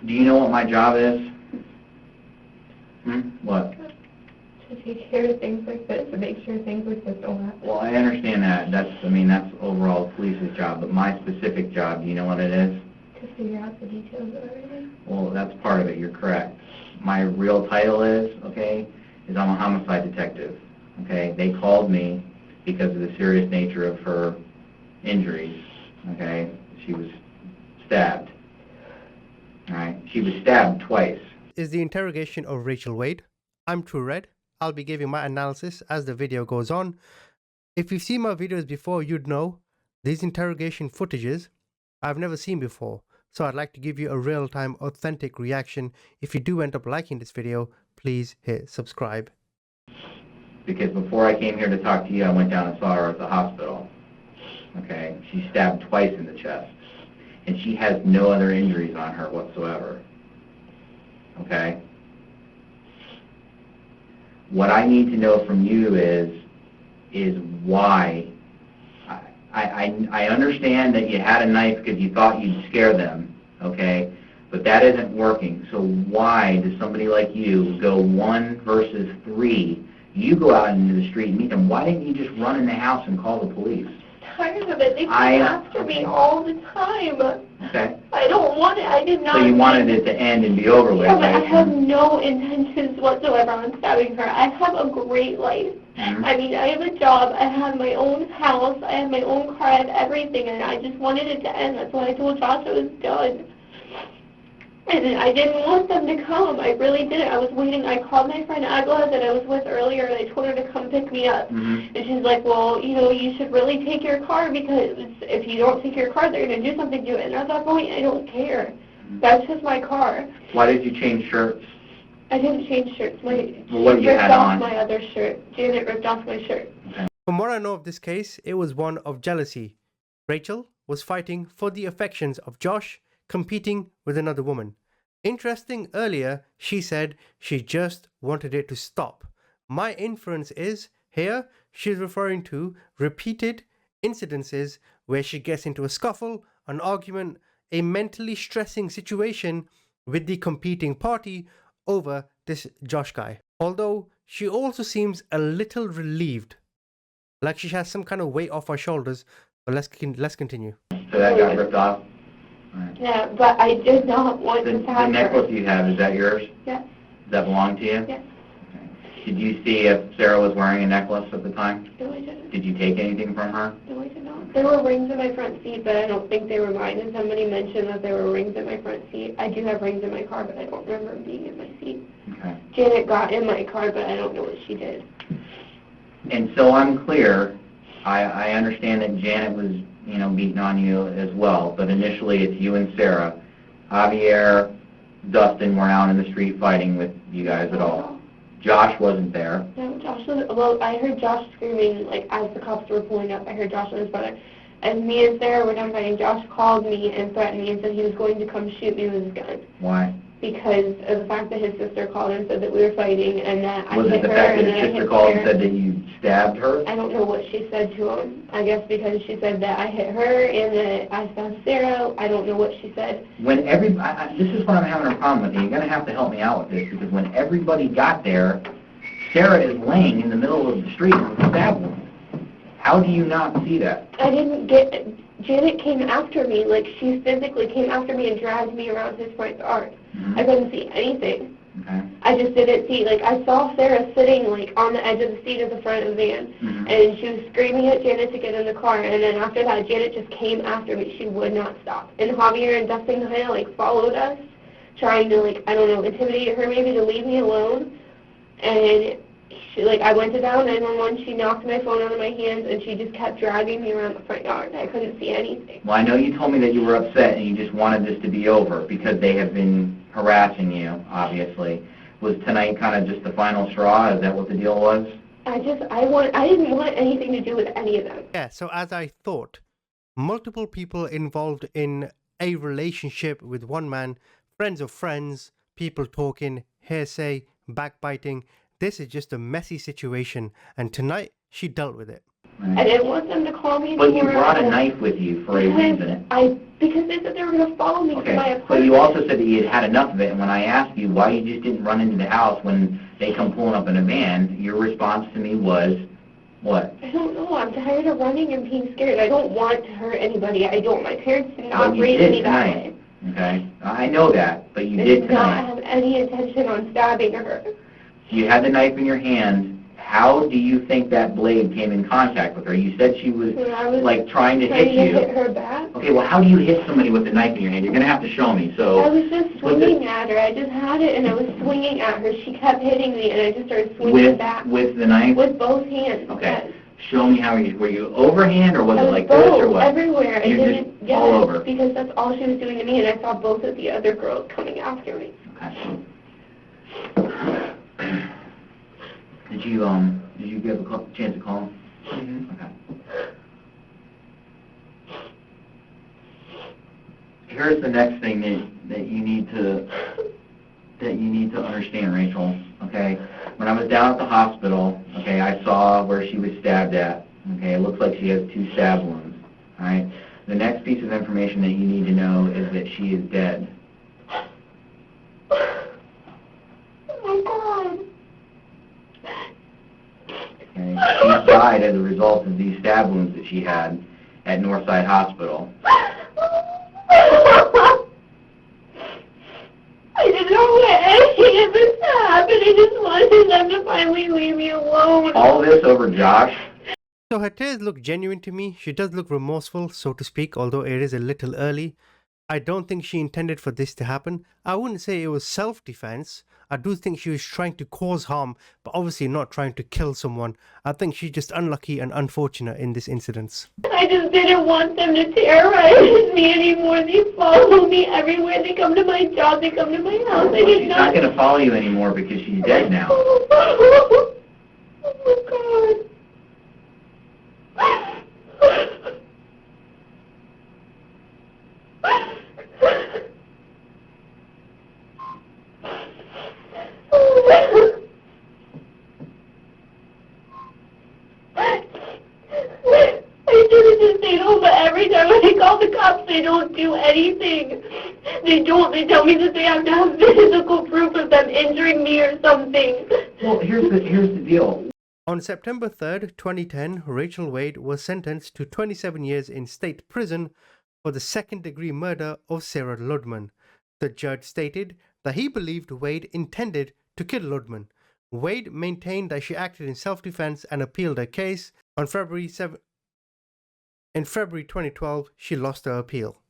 Do you know what my job is? What? To take care of things like this, to make sure things like this don't happen. Well, I understand that. That's overall the police's job, but my specific job, do you know what it is? To figure out the details of everything. Well, that's part of it. You're correct. My real title is I'm a homicide detective. Okay? They called me because of the serious nature of her injuries. Okay? She was stabbed. All right? She was stabbed twice. Is the interrogation of Rachel Wade. I'm True Red. I'll be giving my analysis as the video goes on. If you've seen my videos before, you'd know these interrogation footages I've never seen before. So I'd like to give you a real-time authentic reaction. If you do end up liking this video, please hit subscribe. Because before I came here to talk to you, I went down and saw her at the hospital. Okay? She's stabbed twice in the chest. And she has no other injuries on her whatsoever. Okay? What I need to know from you is why. I understand that you had a knife because you thought you'd scare them, okay? But that isn't working. So why does somebody like you go 1 versus 3? You go out into the street and meet them. Why didn't you just run in the house and call the police? Tired of it. They come after me all the time. Okay. I don't want it. I did not. So you wanted it to end and be over with, Yeah, but right? I have no intentions whatsoever on stabbing her. I have a great life. Mm-hmm. I mean, I have a job. I have my own house. I have my own car. I have everything, and I just wanted it to end. That's why I told Josh I was done. And I didn't want them to come. I really didn't. I was waiting. I called my friend Agla that I was with earlier, and I told her to come pick me up. Mm-hmm. And she's like, well, you should really take your car, because if you don't take your car, they're going to do something to it. And at that point, I don't care. That's just my car. Why did you change shirts? I didn't change shirts. What you had on? My other shirt. Janet ripped off my shirt. Okay. From what I know of this case, it was one of jealousy. Rachel was fighting for the affections of Josh, competing with another woman. Interesting, earlier she said she just wanted it to stop. My inference is here she's referring to repeated incidences where she gets into a scuffle, an argument, a mentally stressing situation with the competing party over this Josh guy. Although she also seems a little relieved, like she has some kind of weight off her shoulders. But let's continue. So that got ripped off? Right. Yeah, but I did not want to The have necklace her. you have, is that yours? Yes. Does that belong to you? Yes. Okay. Did you see if Sarah was wearing a necklace at the time? No, I didn't. Did you take anything from her? No, I did not. There were rings in my front seat, but I don't think they were mine. And somebody mentioned that there were rings in my front seat. I do have rings in my car, but I don't remember them being in my seat. Okay. Janet got in my car, but I don't know what she did. And so I'm clear. I understand that Janet was, beating on you as well, but initially it's you and Sarah. Javier, Dustin were out in the street fighting with you guys at all. Josh wasn't there. No, Josh was, well, I heard Josh screaming, like, as the cops were pulling up. I heard Josh and his brother. And me and Sarah were done fighting. Josh called me and threatened me and said he was going to come shoot me with his gun. Why? Because of the fact that his sister called and said that we were fighting, and that I Was hit it the her fact and that then I his sister hit called and Sarah. said that you stabbed her? I don't know what she said to him. I guess because she said that I hit her and that I stabbed Sarah. I don't know what she said. When this is what I'm having a problem with, and you're going to have to help me out with this, because when everybody got there, Sarah is laying in the middle of the street with a stab wound. How do you not see that? I didn't get it. Janet came after me, like she physically came after me and dragged me around his front yard. Mm-hmm. I couldn't see anything. Okay. I just didn't see, like, I saw Sarah sitting, like, on the edge of the seat of the front of the van, Mm-hmm. and she was screaming at Janet to get in the car, and then after that, Janet just came after me. She would not stop. And Javier and Dustin kind of, like, followed us, trying to, like, I don't know, intimidate her maybe to leave me alone. And she, like, I went to dial 911, she knocked my phone out of my hands, and she just kept dragging me around the front yard. I couldn't see anything. Well, I know you told me that you were upset and you just wanted this to be over because they have been harassing you, obviously. Was tonight kind of just the final straw? Is that what the deal was? I didn't want anything to do with any of them. Yeah, so as I thought, multiple people involved in a relationship with one man, friends of friends, people talking, hearsay, backbiting. This is just a messy situation, and tonight she dealt with it. I didn't want them to call me But you anymore. brought a knife with you for a reason. Because they said they were going to follow me to my Okay, apartment. but you also said that you had had enough of it, and when I asked you why you just didn't run into the house when they come pulling up in a van, your response to me was, what? I don't know. I'm tired of running and being scared. I don't want to hurt anybody. I don't. My parents did not raise me that way. Okay, I know that, but you I did did not tonight. have any intention on stabbing her. You had the knife in your hand. How do you think that blade came in contact with her? You said she was, like, trying to hit you. Hit her back. Okay, well, how do you hit somebody with a knife in your hand? You're going to have to show me, so... I was just swinging at her. I just had it, and I was swinging at her. She kept hitting me, and I just started swinging back. With the knife? With both hands, Okay. yes. Show me how you... Were you overhand, or was it like both, this, or what? Everywhere. You're just all over? Because that's all she was doing to me, and I saw both of the other girls coming after me. Okay. Did you get a chance to call him? Mm-hmm. Okay. Here's the next thing that you need to understand, Rachel. Okay. When I was down at the hospital, okay, I saw where she was stabbed at. Okay, it looks like she has 2 stab wounds. All right. The next piece of information that you need to know is that she is dead. Oh my God. Okay. She died as a result of these stab wounds that she had at Northside Hospital. I didn't know what any of this happened. I just wanted them to finally leave me alone. All this over Josh? So her tears look genuine to me. She does look remorseful, so to speak, although it is a little early. I don't think she intended for this to happen. I wouldn't say it was self-defense. I do think she was trying to cause harm, but obviously not trying to kill someone. I think she's just unlucky and unfortunate in this incident. I just didn't want them to terrorize me anymore. They follow me everywhere. They come to my job. They come to my house. Well, she's not going to follow you anymore because she's dead now. Oh my God. I should have just stayed home, but every time I call the cops, they don't do anything. They don't. They tell me that they have to have physical proof of them injuring me or something. Well, here's the deal. On September 3rd, 2010, Rachel Wade was sentenced to 27 years in state prison for the second-degree murder of Sarah Ludman. The judge stated that he believed Wade intended to kill Ludman. Wade maintained that she acted in self-defense and appealed her case. On February 2012, she lost her appeal.